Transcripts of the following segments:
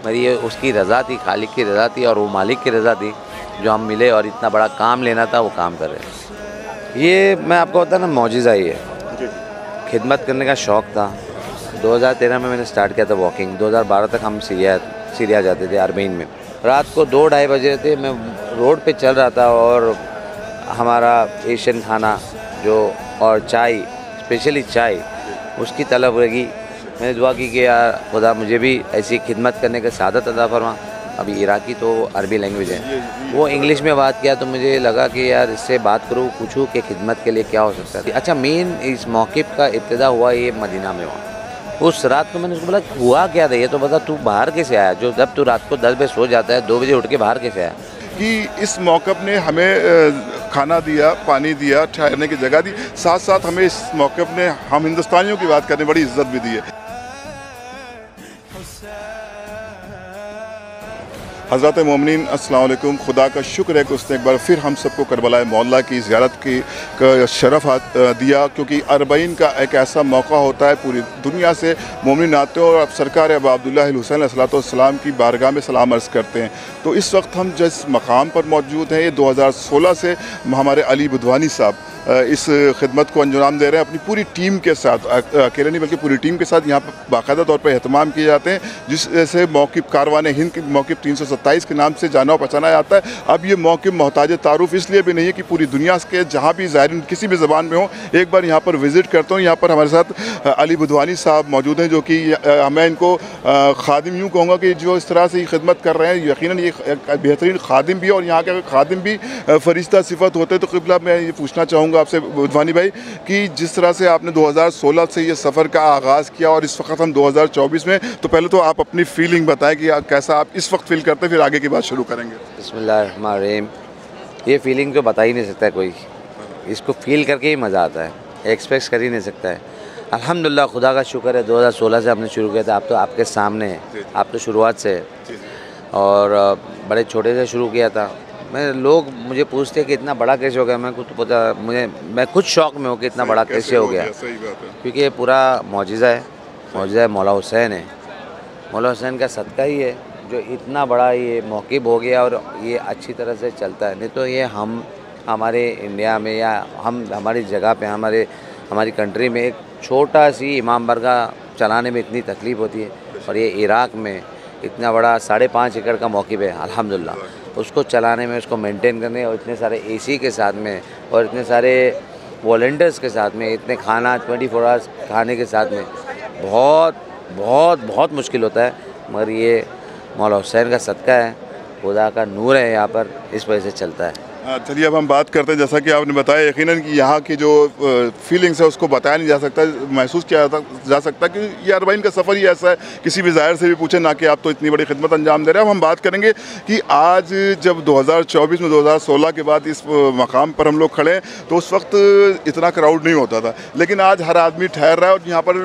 मेरी ये उसकी रज़ा थी, खालिक की रज़ा थी और वो मालिक की रज़ा थी जो हम मिले और इतना बड़ा काम लेना था वो काम कर रहे हैं। ये मैं आपको बता ना मौजिज़ा ही है। खिदमत करने का शौक़ था। 2013 में मैंने स्टार्ट किया था वॉकिंग। 2012 तक हम सीरिया जाते थे अरबीन में। रात को 2-2:30 बजे थे, मैं रोड पे चल रहा था और हमारा एशियन खाना जो और चाय, स्पेशली चाय, उसकी तलब लगी। मैंने दुआ की कि यार खुदा मुझे भी ऐसी खिदमत करने का सादत अता फरमा। अभी इराकी तो अरबी लैंग्वेज है, वो इंग्लिश में बात किया तो मुझे लगा कि यार इससे बात करूँ, पूछूँ कि खिदमत के लिए क्या हो सकता है। अच्छा, मेन इस मौक़िफ़ का इब्तिदा हुआ ये मदीना में हुआ। उस रात को मैंने उसको बोला हुआ क्या था ये तो बता, तू बाहर कैसे आया? जो जब तू रात को 10 बजे सो जाता है 2 बजे उठ के बाहर कैसे आया? कि इस मौक़िफ़ ने हमें खाना दिया, पानी दिया, ठहरने की जगह दी, साथ साथ हमें इस मौक़िफ़ ने हम हिंदुस्तानियों की बात करने बड़ी इज़्ज़त भी दी है। हज़रत मोमिनीन अस्सलाम वालेकुम। खुदा का शुक्र है कि उसने एक बार फिर हम सबको करबलाए मौला की ज़ियारत की का शरफ़ दिया, क्योंकि अरबईन का एक ऐसा मौका होता है पूरी दुनिया से मोमिनीन आते हैं और सरकार अबू अब्दुल्लाह हुसैन अलैहिस्सलाम की बारगाह में सलाम अर्ज़ करते हैं। तो इस वक्त हम जिस मकाम पर मौजूद हैं, ये 2016 से हमारे अली बुधवानी साहब इस खिदमत को अंजाम दे रहे हैं अपनी पूरी टीम के साथ। अकेले नहीं बल्कि पूरी टीम के साथ यहाँ पर बाकायदा तौर पर एहतमाम किए जाते हैं, जिससे मौक़िफ़ कारवान हिंद की मौक़िफ़ 327 के नाम से जाना और पहचाना जाता है। अब ये मौक़िफ़ मोहताज तारुफ़ इसलिए भी नहीं है कि पूरी दुनिया के जहाँ भी ज़ायरीन किसी भी ज़बान में हो एक बार यहाँ पर विज़िट करता हूँ। यहाँ पर हमारे साथ अली बुधवानी साहब मौजूद हैं, जो कि मैं इनको खादिम यूँ कहूँगा कि जो इस तरह से ये खिदमत कर रहे हैं, यकीनन ये बेहतरीन खादिम भी है और यहाँ के खादिम भी फ़रिश्ता सिफ़त होते हैं। तो क़िबला मैं ये पूछना चाहूँगा आपसे बुधवानी भाई कि जिस तरह से आपने 2016 से ये सफ़र का आगाज़ किया और इस वक्त हम 2024 में, तो पहले तो आप अपनी फ़ीलिंग बताएं कि कैसा आप इस वक्त फ़ील करते हैं, फिर आगे की बात शुरू करेंगे। बिस्मिल्लाहिर्रहमानिर्रहीम। ये फ़ीलिंग तो बता ही नहीं सकता कोई, इसको फ़ील करके ही मज़ा आता है, एक्सप्रेस कर ही नहीं सकता है। अल्हम्दुलिल्लाह, खुदा का शुक्र है 2016 से आपने शुरू किया था। आप तो आपके सामने है, आप तो शुरुआत से और बड़े छोटे से शुरू किया था। लोग मुझे पूछते हैं कि इतना बड़ा कैसे हो गया। मैं खुद पता मैं खुद शौक़ में हूँ कि इतना बड़ा कैसे हो गया, क्योंकि ये पूरा मौजिज़ा है। मौजिज़ा मौला हुसैन है। मौला हुसैन का सदका ही है जो इतना बड़ा ये मौक़िफ़ हो गया और ये अच्छी तरह से चलता है। नहीं तो ये हम हमारे इंडिया में या हम हमारी जगह पे हमारी कंट्री में एक छोटा सी इमाम बारगाह चलाने में इतनी तकलीफ़ होती है, और ये इराक़ में इतना बड़ा 5.5 एकड़ का मौक़िफ़ है अल्हम्दुलिल्लाह, उसको चलाने में, उसको मेंटेन करने और इतने सारे एसी के साथ में और इतने सारे वॉलंटियर्स के साथ में, इतने खाना 24 आवर्स खाने के साथ में बहुत बहुत बहुत मुश्किल होता है। मगर ये मौला हुसैन का सदका है, खुदा का नूर है यहाँ पर, इस वजह से चलता है। चलिए अब हम बात करते हैं, जैसा कि आपने बताया यकीनन कि यहाँ की जो फीलिंग्स है उसको बताया नहीं जा सकता, महसूस किया जा सकता कि ये अरबईन का सफ़र ही ऐसा है, किसी भी ज़ाहिर से भी पूछे ना कि आप तो इतनी बड़ी खिदमत अंजाम दे रहे हैं। अब हम बात करेंगे कि आज जब 2024 में 2016 के बाद इस मकाम पर हम लोग खड़े हैं, तो उस वक्त इतना क्राउड नहीं होता था, लेकिन आज हर आदमी ठहर रहा है और यहाँ पर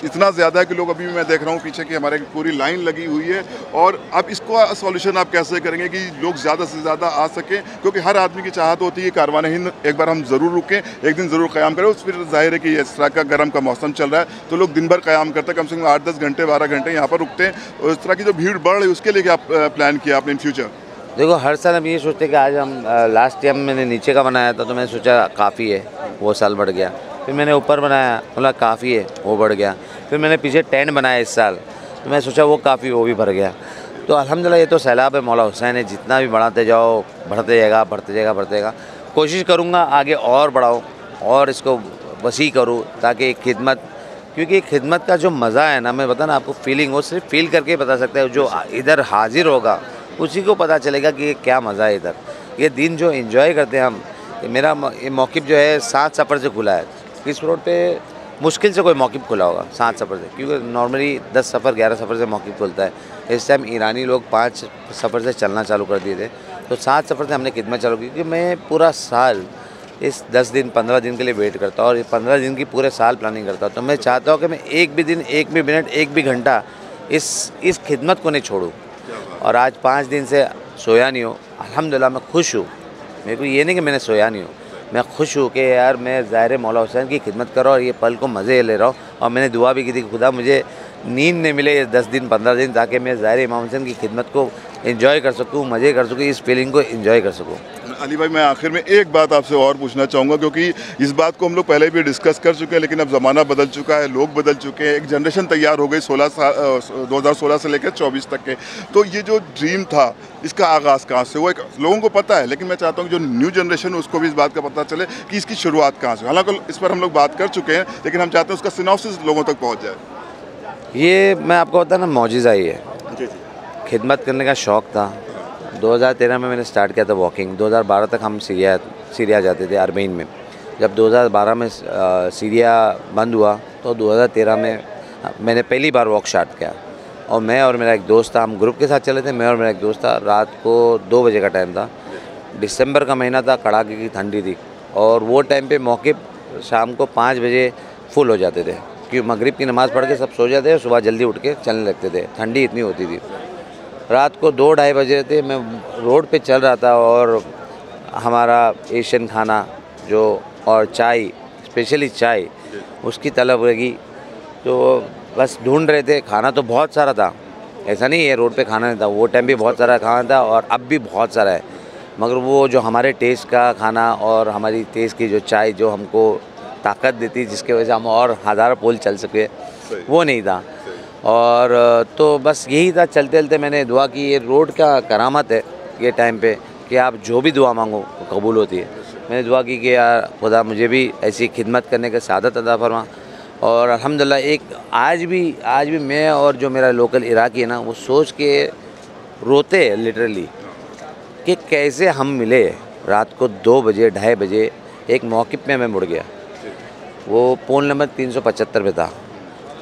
इतना ज़्यादा है कि लोग, अभी भी मैं देख रहा हूँ पीछे की हमारे पूरी लाइन लगी हुई है। और अब इसको सॉल्यूशन आप कैसे करेंगे कि लोग ज़्यादा से ज़्यादा आ सकें, क्योंकि हर आदमी की चाहत होती है कारवान हिंद एक बार हम ज़रूर रुकें, एक दिन ज़रूर क़याम करें। उस फिर जाहिर है कि इस तरह का गर्म का मौसम चल रहा है तो लोग दिन भर क़याम करते हैं, कम से कम 8-10 घंटे 12 घंटे यहाँ पर रुकते हैं। और इस तरह की जो भीड़ बढ़ रही है उसके लिए क्या प्लान किया आपने इन फ्यूचर? देखो, हर साल हम ये सोचते हैं कि आज हम लास्ट टाइम मैंने नीचे का बनाया था तो मैंने सोचा काफ़ी है, वो साल बढ़ गया। फिर मैंने ऊपर बनाया, बोला काफ़ी है, वो बढ़ गया। फिर मैंने पीछे टेंट बनाया इस साल, तो मैं सोचा वो काफ़ी, वो भी भर गया। तो अल्हम्दुलिल्लाह ये तो सैलाब है मौला हुसैन है, जितना भी बढ़ाते जाओ बढ़ते जाएगा, बढ़ते जाएगा, बढ़ते जाएगा। कोशिश करूँगा आगे और बढ़ाऊँ और इसको वसी करूँ, ताकि खिदमत, क्योंकि खिदमत का जो मज़ा है ना, मैं बता ना आपको, फीलिंग वो सिर्फ फील करके बता सकता है। जो इधर हाजिर होगा उसी को पता चलेगा कि ये क्या मज़ा है इधर। ये दिन जो एंजॉय करते हैं हम, मेरा ये मौक़िफ़ जो है 7 सफ़र से खुला है। इस रोड पे मुश्किल से कोई मौक़िफ़ खुला होगा 7 सफ़र से, क्योंकि नॉर्मली 10 सफ़र 11 सफ़र से मौक़िफ़ खुलता है। इस टाइम ईरानी लोग 5 सफ़र से चलना चालू कर दिए थे, तो 7 सफ़र से हमने खिदमत चालू की। क्योंकि मैं पूरा साल इस 10 दिन 15 दिन के लिए वेट करता हूँ और 15 दिन की पूरे साल प्लानिंग करता हूँ। तो मैं चाहता हूँ कि मैं एक भी दिन, एक भी मिनट, एक भी घंटा इस खिदमत को नहीं छोड़ूँ। और आज 5 दिन से सोया नहीं हूँ, अल्हम्दुलिल्लाह मैं खुश हूँ। मेरे को ये नहीं कि मैंने सोया नहीं हूँ, मैं खुश हूँ कि यार मैं ज़ाहिर मौला हुसैन की खिदमत कर रहा हूँ और ये पल को मज़े ले रहा हूँ। और मैंने दुआ भी की थी कि खुदा मुझे नींद नहीं मिले ये 10 दिन 15 दिन, ताकि मैं ज़ाहिर इमाम हुसैन की खिदमत को एंजॉय कर सकूँ, मज़े कर सकूँ, इस फीलिंग को एंजॉय कर सकूँ। अली भाई, मैं आखिर में एक बात आपसे और पूछना चाहूँगा, क्योंकि इस बात को हम लोग पहले भी डिस्कस कर चुके हैं, लेकिन अब ज़माना बदल चुका है, लोग बदल चुके हैं, एक जनरेशन तैयार हो गई 2016 से लेकर 24 तक के। तो ये जो ड्रीम था, इसका आगाज़ कहाँ से हुआ? लोगों को पता है, लेकिन मैं चाहता हूँ जो न्यू जनरेशन है उसको भी इस बात का पता चले कि इसकी शुरुआत कहाँ से। हालांकि इस पर हम लोग बात कर चुके हैं, लेकिन हम चाहते हैं उसका सिनॉप्सिस लोगों तक पहुँच जाए। ये मैं आपको बताया ना, मौजिज़ा ही है। जी। खिदमत करने का शौक़ था। 2013 में मैंने स्टार्ट किया था वॉकिंग। 2012 तक हम सीरिया जाते थे अरबईन में। जब 2012 में सीरिया बंद हुआ तो 2013 में मैंने पहली बार वॉक स्टार्ट किया, और मैं और मेरा एक दोस्त था, हम ग्रुप के साथ चले थे। मैं और मेरा एक दोस्त था, रात को 2 बजे का टाइम था, दिसंबर का महीना था, कड़ाके की ठंडी थी, और वो टाइम पे मौक़िफ़ शाम को 5 बजे फुल हो जाते थे, क्योंकि मगरिब की नमाज़ पढ़ के सब सो जाते और सुबह जल्दी उठ के चलने लगते थे, ठंडी इतनी होती थी। रात को 2-2:30 बजे थे, मैं रोड पे चल रहा था, और हमारा एशियन खाना जो और चाय, स्पेशली चाय, उसकी तलब लगी। तो बस ढूंढ रहे थे। खाना तो बहुत सारा था, ऐसा नहीं है रोड पे खाना नहीं था, वो टाइम भी बहुत सारा खाना था और अब भी बहुत सारा है, मगर वो जो हमारे टेस्ट का खाना और हमारी टेस्ट की जो चाय जो हमको ताकत देती, जिसके वजह से हम और हज़ारों पोल चल सके, वो नहीं था। और तो बस यही था, चलते चलते मैंने दुआ की। ये रोड का करामत है ये टाइम पे कि आप जो भी दुआ मांगो वो कबूल होती है। मैंने दुआ की कि यार खुदा मुझे भी ऐसी खिदमत करने का सादत अता फरमा, और अल्हम्दुलिल्लाह एक आज भी मैं और जो मेरा लोकल इराकी है ना, वो सोच के रोते हैं लिटरली कि कैसे हम मिले रात को 2 बजे 2:30 बजे। एक मौक़िफ़ में मैं मुड़ गया, वो पोल नंबर 375 पे था,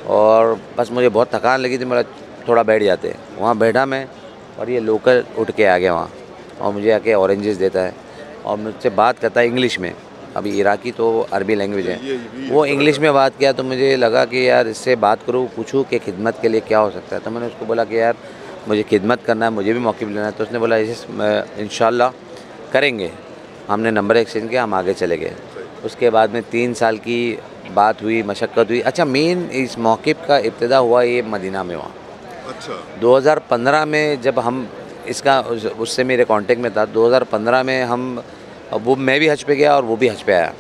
और बस मुझे बहुत थकान लगी थी, मेरा थोड़ा बैठ जाते। वहाँ बैठा मैं, और ये लोकल उठ के आ गया वहाँ, और मुझे आके ऑरेंजेस देता है और मुझसे बात करता है इंग्लिश में। अभी इराकी तो अरबी लैंग्वेज है, वो इंग्लिश में बात किया, तो मुझे लगा कि यार इससे बात करूँ, पूछूँ कि खिदमत के लिए क्या हो सकता है। तो मैंने उसको बोला कि यार मुझे खिदमत करना है, मुझे भी मौक़िफ़ लेना है। तो उसने बोला इंशाल्लाह करेंगे। हमने नंबर एक्सचेंज किया, हम आगे चले गए। उसके बाद में 3 साल की बात हुई, मशक्क़त हुई। अच्छा, मेन इस मौक़िफ़ का इब्तिदा हुआ ये मदीना में हुआ। अच्छा। 2015 में जब हम इसका उससे मेरे कांटेक्ट में था। 2015 में हम वो मैं भी हज पे गया और वो भी हज पे आया,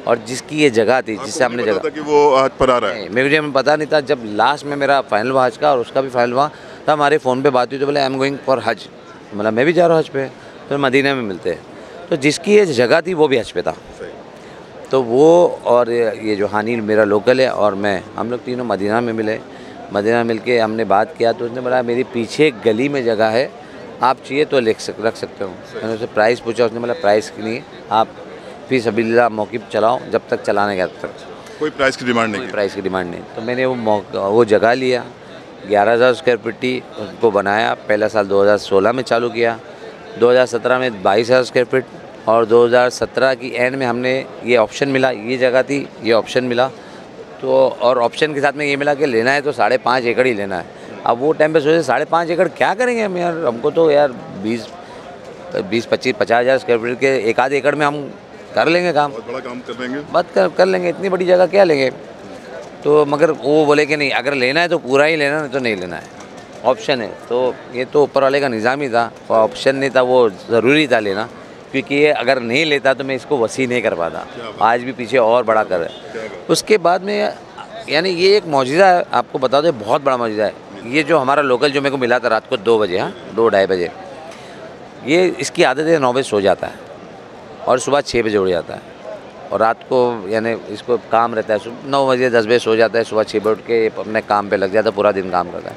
और जिसकी ये जगह थी जिससे हमने जगह कि वो हज पर आ रहा है, मुझे पता नहीं था। जब लास्ट में मेरा फाइनल हुआ हज का और उसका भी फाइनल हुआ, तब हमारे फ़ोन पे बात हुई, तो बोले आई एम गोइंग फॉर हज। मतलब मैं भी जा रहा हूँ हज पे, तो मदीना में मिलते हैं। तो जिसकी ये जगह थी वो भी हज पे था। तो वो और ये जो हानी मेरा लोकल है और मैं, हम लोग तीनों मदीना में मिले। मदीना मिल के हमने बात किया, तो उसने बोला मेरी पीछे एक गली में जगह है, आप चाहिए तो रख सकते हो। मैंने उससे प्राइस पूछा, उसने बोला प्राइस की नहीं, आप फी सबीलिल्लाह मौक़िफ़ चलाओ, जब तक चलाने का तक कोई प्राइस की डिमांड नहीं। कोई प्राइस की डिमांड नहीं। तो मैंने वो जगह लिया, 11,000 स्क्वायर फीट उनको बनाया। पहला साल 2016 में चालू किया, 2017 में 22,000 स्क्वायर फीट, और 2017 की एंड में हमने ये ऑप्शन मिला, ये जगह थी, ये ऑप्शन मिला। तो और ऑप्शन के साथ में ये मिला कि लेना है तो 5.5 एकड़ ही लेना है। अब वो टाइम पे सोचे 5.5 एकड़ क्या करेंगे हम यार, हमको तो यार 20-25-50,000 स्क्वायर फीट के 1 एकड़ में हम कर लेंगे काम, बहुत बड़ा काम कर लेंगे, कर लेंगे, इतनी बड़ी जगह क्या लेंगे। तो मगर वो बोले कि नहीं, अगर लेना है तो पूरा ही लेना, नहीं तो नहीं लेना है, ऑप्शन है। तो ये तो ऊपर वाले का निज़ाम ही था, ऑप्शन नहीं था, वो ज़रूरी था लेना, क्योंकि ये अगर नहीं लेता तो मैं इसको वसी नहीं कर पाता। आज भी पीछे और बड़ा कर है। उसके बाद में यानी ये एक मौजिज़ा है, आपको बता दो, बहुत बड़ा मौजिज़ा है। ये जो हमारा लोकल जो मेरे को मिला था रात को 2 बजे, हाँ 2-2:30 बजे, ये इसकी आदत है 9 बजे सो जाता है और सुबह 6 बजे उठ जाता है, और रात को यानी इसको काम रहता है, 9 बजे 10 बजे सो जाता है, सुबह 6 बजे उठ के अपने काम पे लग जाता है, पूरा दिन काम करता है।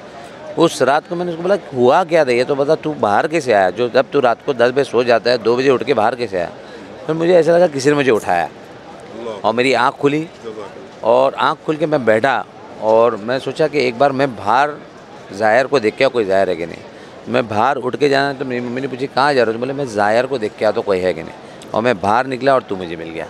उस रात को मैंने उसको बोला हुआ क्या था, ये तो बता, तू बाहर कैसे आया, जो जब तू रात को 10 बजे सो जाता है 2 बजे उठ के बाहर कैसे आया। तो मुझे ऐसा लगा किसी ने मुझे उठाया, और मेरी आँख खुली, और आँख खुल के मैं बैठा, और मैं सोचा कि एक बार मैं बाहर ज़ाहिर को देख के, कोई ज़ाहिर है कि नहीं। मैं बाहर उठ के जाना, तो मेरी मम्मी ने पूछी कहाँ जा रहे हो, तो बोले मैं ज़ाहिर को देख के आता, कोई है कि नहीं। और मैं बाहर निकला और तू मुझे मिल गया।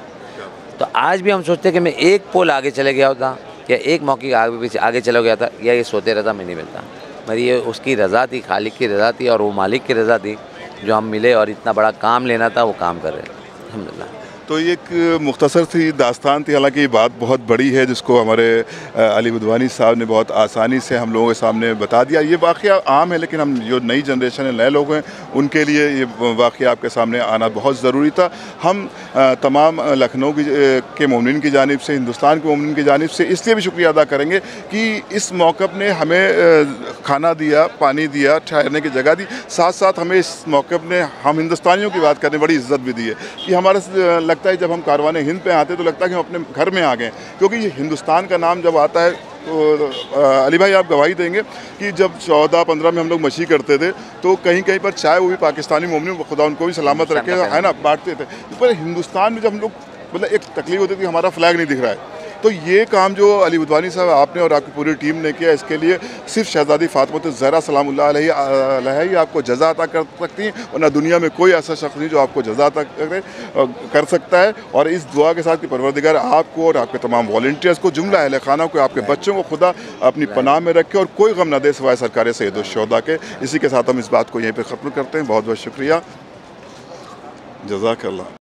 तो आज भी हम सोचते कि मैं एक पोल आगे चले गया होता, या एक मौके आगे पीछे आगे चला गया था, या ये सोते रहता, मैं नहीं मिलता। मेरी ये उसकी रज़ा थी, खालिक की रज़ा थी, और वो मालिक की रज़ा थी, जो हम मिले, और इतना बड़ा काम लेना था वो काम कर रहे हैं, अल्हम्दुलिल्लाह। तो ये एक मुख्तसर सी दास्तान थी, हालांकि ये बात बहुत बड़ी है जिसको हमारे अली बुधवानी साहब ने बहुत आसानी से हम लोगों के सामने बता दिया। ये वाक़या आम है, लेकिन हम जो नई जनरेशन है, नए लोग हैं, उनके लिए ये वाक़या आपके सामने आना बहुत ज़रूरी था। हम तमाम लखनऊ के मोमिनीन की जानिब से, हिंदुस्तान के मोमिनीन की जानिब से इसलिए भी शुक्रिया अदा करेंगे कि इस मौक़िफ़ ने हमें खाना दिया, पानी दिया, ठहरने की जगह दी, साथ साथ हमें इस मौक़िफ़ ने हम हिंदुस्तानियों की बात करें बड़ी इज़्ज़त भी दी है कि हमारे लगता है जब हम कारवान हिंद पे आते तो लगता है कि हम अपने घर में आ गए, क्योंकि ये हिंदुस्तान का नाम जब आता है तो अली भाई आप गवाही देंगे कि जब 14-15 में हम लोग मछली करते थे तो कहीं कहीं पर चाय वो भी पाकिस्तानी मोमिन, खुदा उनको भी सलामत रखे, है ना, बांटते थे। पर हिंदुस्तान में जब हम लोग मतलब एक तकलीफ होती थी हमारा फ्लैग नहीं दिख रहा है, तो ये काम जो अली बुधवानी साहब आपने और आपकी पूरी टीम ने किया, इसके लिए सिर्फ शहजादी फातिमा ज़हरा सलामुल्लाह अलैहा ही आपको जज़ा अता कर सकती हैं, और ना दुनिया में कोई ऐसा शख्स नहीं जो आपको जज़ा अता कर सकता है। और इस दुआ के साथ कि परवरदिगार आपको और आपके तमाम वॉलंटियर्स को, जुमला अहले खाना को, आपके बच्चों को खुदा अपनी पनाह में रखे और कोई गम न दे सिवाय सरकार सैयदुश्शुहदा के। इसी के साथ हम इस बात को यहीं पर ख़त्म करते हैं। बहुत बहुत शुक्रिया, जज़ाकल्लाह।